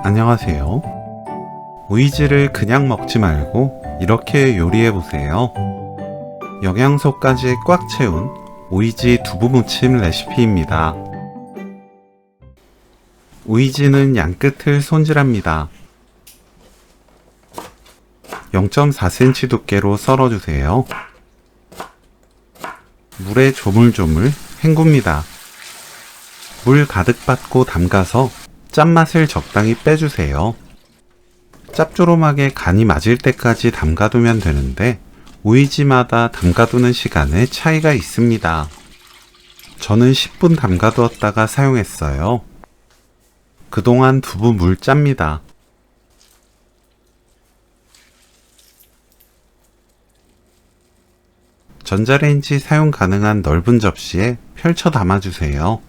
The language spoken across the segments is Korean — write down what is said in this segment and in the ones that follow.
안녕하세요. 오이지를 그냥 먹지 말고 이렇게 요리해보세요. 영양소까지 꽉 채운 오이지 두부무침 레시피입니다. 오이지는 양끝을 손질합니다. 0.4cm 두께로 썰어주세요. 물에 조물조물 헹굽니다. 물 가득 받고 담가서 짠맛을 적당히 빼주세요. 짭조름하게 간이 맞을 때까지 담가두면 되는데 오이지마다 담가두는 시간에 차이가 있습니다. 저는 10분 담가두었다가 사용했어요. 그동안 두부 물 짭니다. 전자레인지 사용 가능한 넓은 접시에 펼쳐 담아주세요.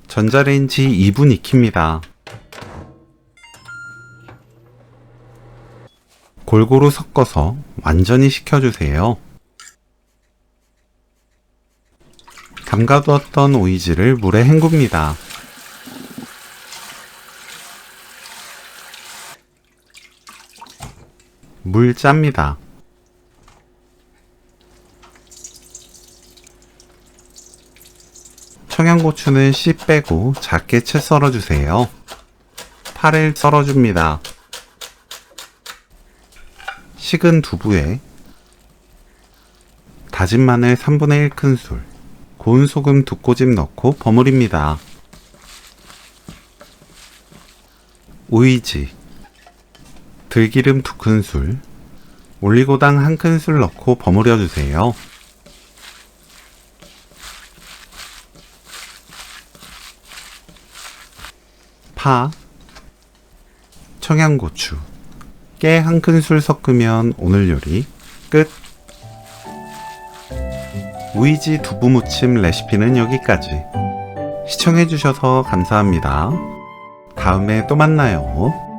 전자레인지 2분 익힙니다. 골고루 섞어서 완전히 식혀주세요. 담가두었던 오이지를 물에 헹굽니다. 물 짭니다. 청양고추는 씨 빼고 작게 채 썰어주세요. 파를 썰어줍니다. 식은 두부에 다진 마늘 3분의 1큰술, 고운 소금 2꼬집 넣고 버무립니다. 오이지, 들기름 2큰술, 올리고당 1큰술 넣고 버무려주세요. 파, 청양고추, 깨 1큰술 섞으면 오늘 요리 끝! 오이지 두부무침 레시피는 여기까지. 시청해주셔서 감사합니다. 다음에 또 만나요.